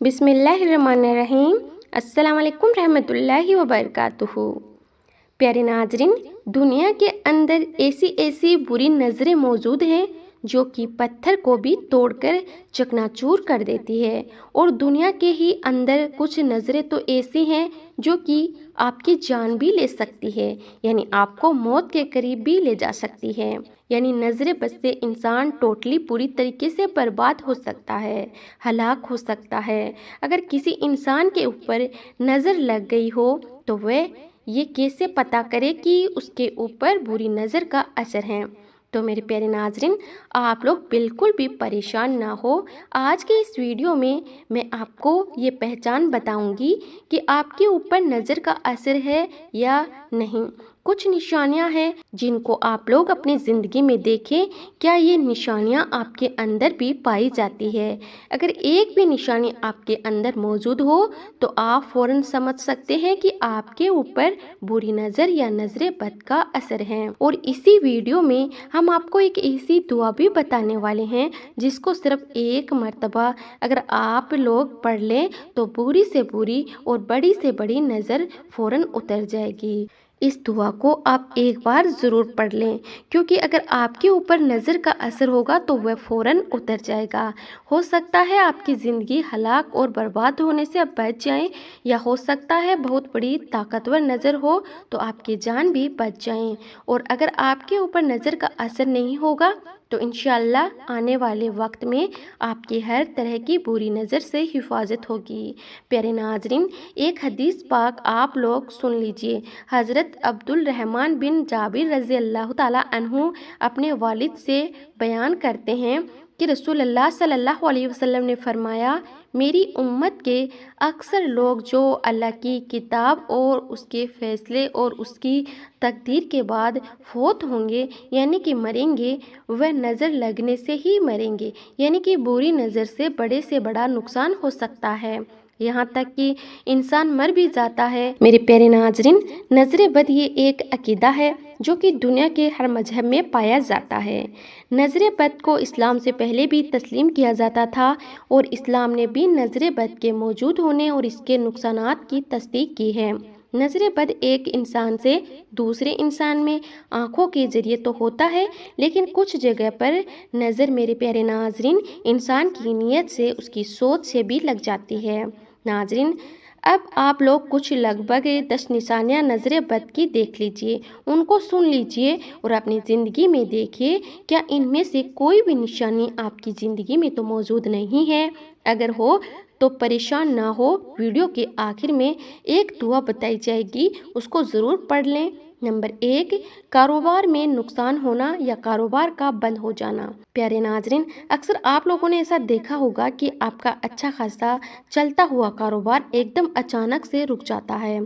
बिस्मिल्लाहिर्रहमानिर्रहीम। अस्सलाम वालेकुम रहमतुल्लाहि व बरकातुहू। प्यारे नाजरीन, दुनिया के अंदर ऐसी बुरी नज़रें मौजूद हैं जो कि पत्थर को भी तोड़कर चकनाचूर कर देती है, और दुनिया के ही अंदर कुछ नज़रें तो ऐसी हैं जो कि आपकी जान भी ले सकती है, यानी आपको मौत के करीब भी ले जा सकती है। यानी नज़र बद से इंसान टोटली पूरी तरीके से बर्बाद हो सकता है, हलाक हो सकता है। अगर किसी इंसान के ऊपर नज़र लग गई हो तो वह ये कैसे पता करे कि उसके ऊपर बुरी नज़र का असर है। तो मेरे प्यारे नाजरीन, आप लोग बिल्कुल भी परेशान ना हो। आज के इस वीडियो में मैं आपको ये पहचान बताऊंगी कि आपके ऊपर नज़र का असर है या नहीं। कुछ निशानियां हैं जिनको आप लोग अपनी ज़िंदगी में देखें, क्या ये निशानियां आपके अंदर भी पाई जाती है। अगर एक भी निशानी आपके अंदर मौजूद हो तो आप फ़ौरन समझ सकते हैं कि आपके ऊपर बुरी नज़र या नज़र बद का असर है। और इसी वीडियो में हम आपको एक ऐसी दुआ भी बताने वाले हैं जिसको सिर्फ एक मर्तबा अगर आप लोग पढ़ लें तो बुरी से बुरी और बड़ी से बड़ी नज़र फ़ौरन उतर जाएगी। इस दुआ को आप एक बार ज़रूर पढ़ लें, क्योंकि अगर आपके ऊपर नज़र का असर होगा तो वह फ़ौरन उतर जाएगा। हो सकता है आपकी ज़िंदगी हलाक और बर्बाद होने से आप बच जाएं, या हो सकता है बहुत बड़ी ताकतवर नज़र हो तो आपकी जान भी बच जाएं। और अगर आपके ऊपर नज़र का असर नहीं होगा तो इंशाअल्लाह आने वाले वक्त में आपकी हर तरह की बुरी नज़र से हिफाजत होगी। प्यारे नाजरीन, एक हदीस पाक आप लोग सुन लीजिए। हज़रत अब्दुल रहमान बिन जाबिर रज़ी अल्लाह ताला अन्हु अपने वालिद से बयान करते हैं कि रसूलुल्लाह सल्लल्लाहु अलैहि वसल्लम ने फरमाया, मेरी उम्मत के अक्सर लोग जो अल्लाह की किताब और उसके फ़ैसले और उसकी तकदीर के बाद फौत होंगे यानी कि मरेंगे, वह नज़र लगने से ही मरेंगे, यानी कि बुरी नज़र से बड़ा नुकसान हो सकता है, यहाँ तक कि इंसान मर भी जाता है। मेरे प्यारे नाजरीन, नज़र बद ये एक अकीदा है जो कि दुनिया के हर मजहब में पाया जाता है। नज़र बद को इस्लाम से पहले भी तस्लीम किया जाता था, और इस्लाम ने भी नज़र बद के मौजूद होने और इसके नुकसानात की तस्दीक की है। नज़र बद एक इंसान से दूसरे इंसान में आँखों के ज़रिए तो होता है, लेकिन कुछ जगह पर नज़र मेरे प्यारे नाजरीन इंसान की नीयत से, उसकी सोच से भी लग जाती है। नाजरीन, अब आप लोग कुछ लगभग 10 निशानियाँ नज़र बद की देख लीजिए, उनको सुन लीजिए और अपनी ज़िंदगी में देखिए क्या इनमें से कोई भी निशानी आपकी ज़िंदगी में तो मौजूद नहीं है। अगर हो तो परेशान ना हो, वीडियो के आखिर में एक दुआ बताई जाएगी, उसको ज़रूर पढ़ लें। नंबर 1, कारोबार में नुकसान होना या कारोबार का बंद हो जाना। प्यारे नाजरीन, अक्सर आप लोगों ने ऐसा देखा होगा कि आपका अच्छा खासा चलता हुआ कारोबार एकदम अचानक से रुक जाता है,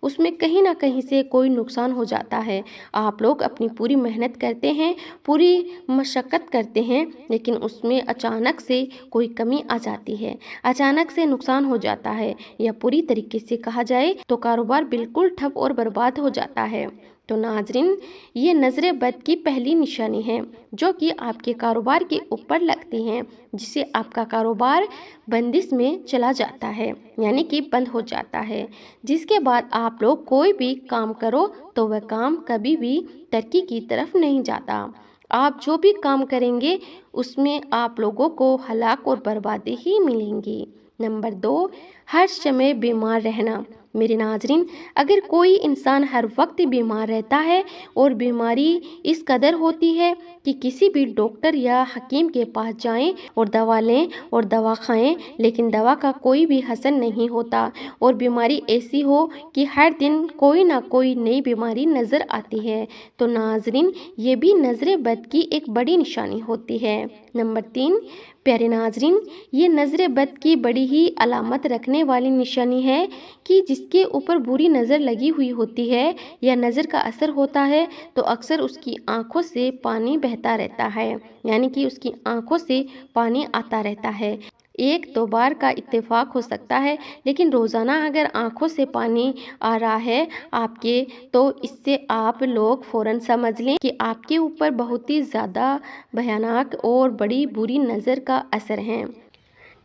उसमें कहीं ना कहीं से कोई नुकसान हो जाता है। आप लोग अपनी पूरी मेहनत करते हैं, पूरी मशक्क़त करते हैं, लेकिन उसमें अचानक से कोई कमी आ जाती है, अचानक से नुकसान हो जाता है, या पूरी तरीके से कहा जाए तो कारोबार बिल्कुल ठप और बर्बाद हो जाता है। तो नाजरीन, ये नज़र बद की पहली निशानी है जो कि आपके कारोबार के ऊपर लगती हैं, जिससे आपका कारोबार बंदिश में चला जाता है, यानी कि बंद हो जाता है, जिसके बाद आप लोग कोई भी काम करो तो वह काम कभी भी तरक्की की तरफ नहीं जाता। आप जो भी काम करेंगे उसमें आप लोगों को हलाक और बर्बादी ही मिलेंगी। नंबर 2, हर समय बीमार रहना। मेरे नाजरीन, अगर कोई इंसान हर वक्त बीमार रहता है और बीमारी इस कदर होती है कि किसी भी डॉक्टर या हकीम के पास जाएं और दवा लें और दवा खाएं, लेकिन दवा का कोई भी असर नहीं होता, और बीमारी ऐसी हो कि हर दिन कोई ना कोई नई बीमारी नज़र आती है, तो नाजरीन ये भी नज़र बद की एक बड़ी निशानी होती है। नंबर 3, प्यारे नाजरीन, ये नज़र बद की बड़ी ही अलामत रखने वाली निशानी है कि जिसके ऊपर बुरी नज़र लगी हुई होती है या नज़र का असर होता है तो अक्सर उसकी आंखों से पानी बहता रहता है, यानी कि उसकी आंखों से पानी आता रहता है। एक दो बार का इत्तेफाक हो सकता है, लेकिन रोज़ाना अगर आंखों से पानी आ रहा है आपके, तो इससे आप लोग फ़ौरन समझ लें कि आपके ऊपर बहुत ही ज़्यादा भयानक और बड़ी बुरी नज़र का असर है।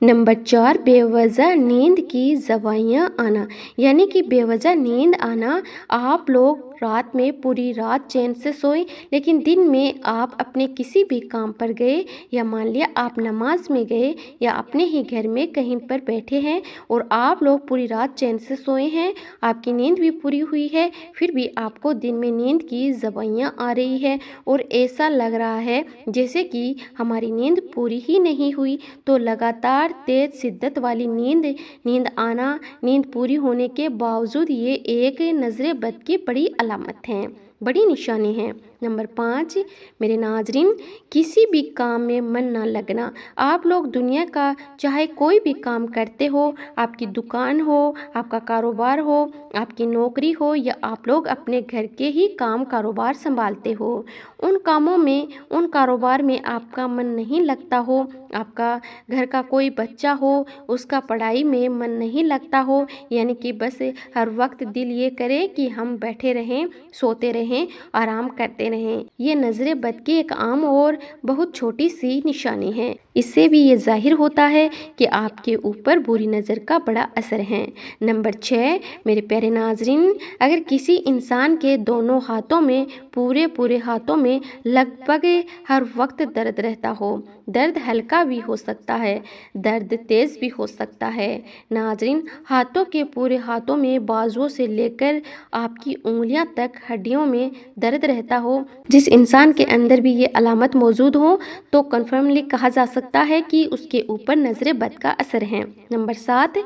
नंबर 4, बेवजह नींद की दवाइयाँ आना, यानी कि बेवजह नींद आना। आप लोग रात में पूरी रात चैन से सोए, लेकिन दिन में आप अपने किसी भी काम पर गए, या मान लिया आप नमाज में गए या अपने ही घर में कहीं पर बैठे हैं और आप लोग पूरी रात चैन से सोए हैं, आपकी नींद भी पूरी हुई है, फिर भी आपको दिन में नींद की दवाइयाँ आ रही है और ऐसा लग रहा है जैसे कि हमारी नींद पूरी ही नहीं हुई, तो लगातार तेज शिद्दत वाली नींद आना, नींद पूरी होने के बावजूद, ये एक नज़रे बद की बड़ी अलामत है, बड़ी निशानी है। नंबर 5, मेरे नाजरीन, किसी भी काम में मन ना लगना। आप लोग दुनिया का चाहे कोई भी काम करते हो, आपकी दुकान हो, आपका कारोबार हो, आपकी नौकरी हो, या आप लोग अपने घर के ही काम कारोबार संभालते हो, उन कामों में, उन कारोबार में आपका मन नहीं लगता हो, आपका घर का कोई बच्चा हो, उसका पढ़ाई में मन नहीं लगता हो, यानी कि बस हर वक्त दिल ये करे कि हम बैठे रहें, सोते रहें, आराम करते रहें, ये नज़रे बद की एक आम और बहुत छोटी सी निशानी है। इससे भी ये जाहिर होता है कि आपके ऊपर बुरी नज़र का बड़ा असर है। नंबर 6, मेरे प्यारे नाजरीन, अगर किसी इंसान के दोनों हाथों में, पूरे हाथों में लगभग हर वक्त दर्द रहता हो, दर्द हल्का भी हो सकता है, दर्द तेज़ भी हो सकता है। नाजरीन, हाथों के पूरे हाथों में बाजुओं से लेकर आपकी उंगलियां तक हड्डियों में दर्द रहता हो, जिस इंसान के अंदर भी ये अलामत मौजूद हो, तो कन्फर्मली कहा जा सकता है कि उसके ऊपर नज़रे बद का असर है। नंबर 7,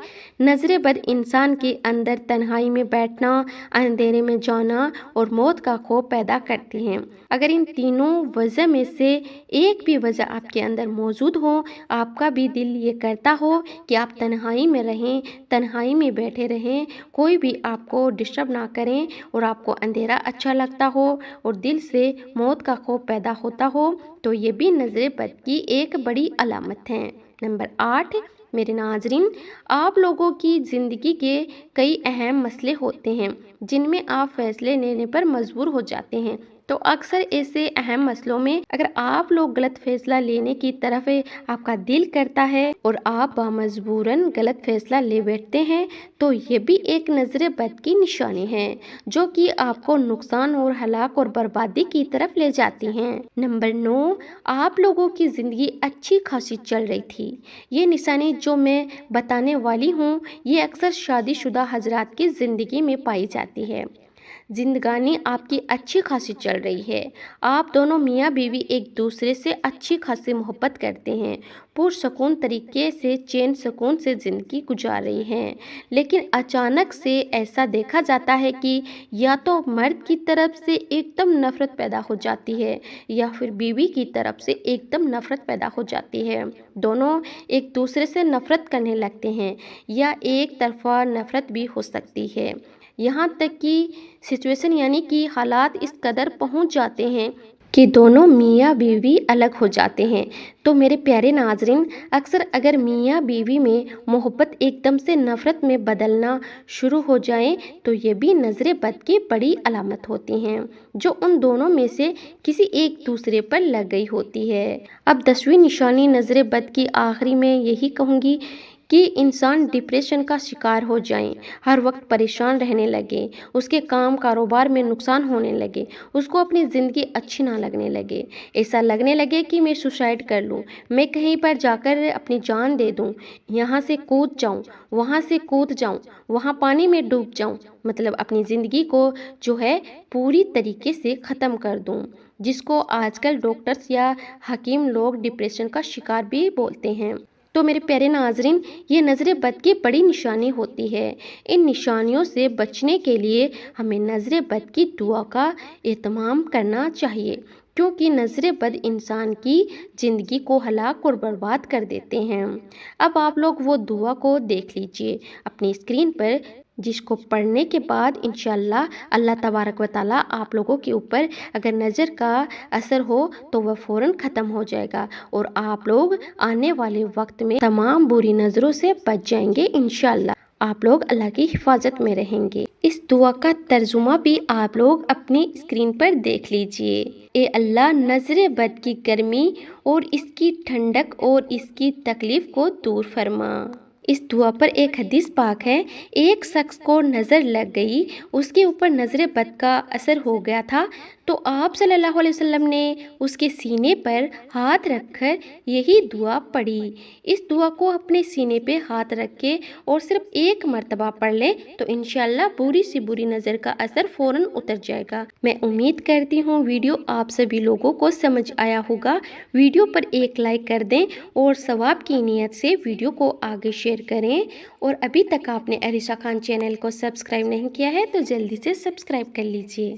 नज़रे बद इंसान के अंदर तन्हाई में बैठना, अंधेरे में जाना और मौत का खौफ पैदा करती हैं। अगर इन तीनों वजह में से एक भी वजह आपके अंदर मौजूद हो, आपका भी दिल ये करता हो कि आप तन्हाई में रहें, तन्हाई में बैठे रहें, कोई भी आपको डिस्टर्ब ना करें, और आपको अंधेरा अच्छा लगता हो और दिल से मौत का खौफ पैदा होता हो, तो ये भी नज़रे बद की एक बड़ी अलामत है। नंबर 8, मेरे नाजरीन, आप लोगों की ज़िंदगी के कई अहम मसले होते हैं जिनमें आप फैसले लेने पर मजबूर हो जाते हैं, तो अक्सर ऐसे अहम मसलों में अगर आप लोग गलत फैसला लेने की तरफ आपका दिल करता है और आप बामजबूरन गलत फैसला ले बैठते हैं, तो ये भी एक नज़रे बद की निशानी है जो कि आपको नुकसान और हलाक और बर्बादी की तरफ ले जाती हैं। नंबर 9, आप लोगों की ज़िंदगी अच्छी खासी चल रही थी। ये निशानी जो मैं बताने वाली हूँ, ये अक्सर शादीशुदा हजरात की ज़िंदगी में पाई जाती है। जिंदगानी आपकी अच्छी खासी चल रही है, आप दोनों मियाँ बीवी एक दूसरे से अच्छी खासी मोहब्बत करते हैं, पुरसकून तरीके से चैन सुकून से ज़िंदगी गुजार रही हैं, लेकिन अचानक से ऐसा देखा जाता है कि या तो मर्द की तरफ से एकदम नफ़रत पैदा हो जाती है या फिर बीवी की तरफ से एकदम नफ़रत पैदा हो जाती है। दोनों एक दूसरे से नफ़रत करने लगते हैं या एक तरफा नफ़रत भी हो सकती है। यहाँ तक कि सिचुएशन यानी कि हालात इस कदर पहुँच जाते हैं कि दोनों मियाँ बीवी अलग हो जाते हैं। तो मेरे प्यारे नाजरीन, अक्सर अगर मियाँ बीवी में मोहब्बत एकदम से नफ़रत में बदलना शुरू हो जाए, तो ये भी नज़रे बद की बड़ी अलामत होती हैं जो उन दोनों में से किसी एक दूसरे पर लग गई होती है। अब 10वीं निशानी नज़रे बद की आखिरी में यही कहूँगी कि इंसान डिप्रेशन का शिकार हो जाए, हर वक्त परेशान रहने लगे, उसके काम कारोबार में नुकसान होने लगे, उसको अपनी ज़िंदगी अच्छी ना लगने लगे, ऐसा लगने लगे कि मैं सुसाइड कर लूँ, मैं कहीं पर जाकर अपनी जान दे दूँ, यहाँ से कूद जाऊँ, वहाँ से कूद जाऊँ, वहाँ पानी में डूब जाऊँ, मतलब अपनी ज़िंदगी को जो है पूरी तरीके से ख़त्म कर दूँ, जिसको आजकल डॉक्टर्स या हकीम लोग डिप्रेशन का शिकार भी बोलते हैं। तो मेरे प्यारे नाजरीन, ये नज़रे बद की बड़ी निशानी होती है। इन निशानियों से बचने के लिए हमें नज़रे बद की दुआ का एहतमाम करना चाहिए, क्योंकि नज़रे बद इंसान की ज़िंदगी को हलाक और बर्बाद कर देते हैं। अब आप लोग वो दुआ को देख लीजिए अपनी स्क्रीन पर, जिसको पढ़ने के बाद इंशाअल्लाह अल्लाह तबारक व तआला आप लोगों के ऊपर अगर नज़र का असर हो तो वह फ़ौरन ख़त्म हो जाएगा और आप लोग आने वाले वक्त में तमाम बुरी नज़रों से बच जाएंगे इंशाअल्लाह। آپ لوگ اللہ کی حفاظت میں رہیں گے۔ اس دعا کا ترجمہ بھی آپ لوگ اپنی اسکرین پر دیکھ لیجئے۔ اے اللہ، نظر بد کی گرمی اور اس کی ٹھنڈک اور اس کی تکلیف کو دور فرما۔ اس دعا پر ایک حدیث پاک ہے، ایک شخص کو نظر لگ گئی، اس کے اوپر نظر بد کا اثر ہو گیا تھا، تو آپ صلی اللہ علیہ وسلم نے اس کے سینے پر ہاتھ رکھ کر یہی دعا پڑھی۔ اس دعا کو اپنے سینے پہ ہاتھ رکھ کے اور صرف ایک مرتبہ پڑھ لیں تو انشاءاللہ بری سے بری نظر کا اثر فوراً اتر جائے گا۔ میں امید کرتی ہوں ویڈیو آپ سبھی لوگوں کو سمجھ آیا ہوگا۔ ویڈیو پر ایک لائک کر دیں اور ثواب کی نیت سے ویڈیو کو آگے شیئر کریں، اور ابھی تک آپ نے عریشہ خان چینل کو سبسکرائب نہیں کیا ہے تو جلدی سے سبسکرائب کر لیجئے۔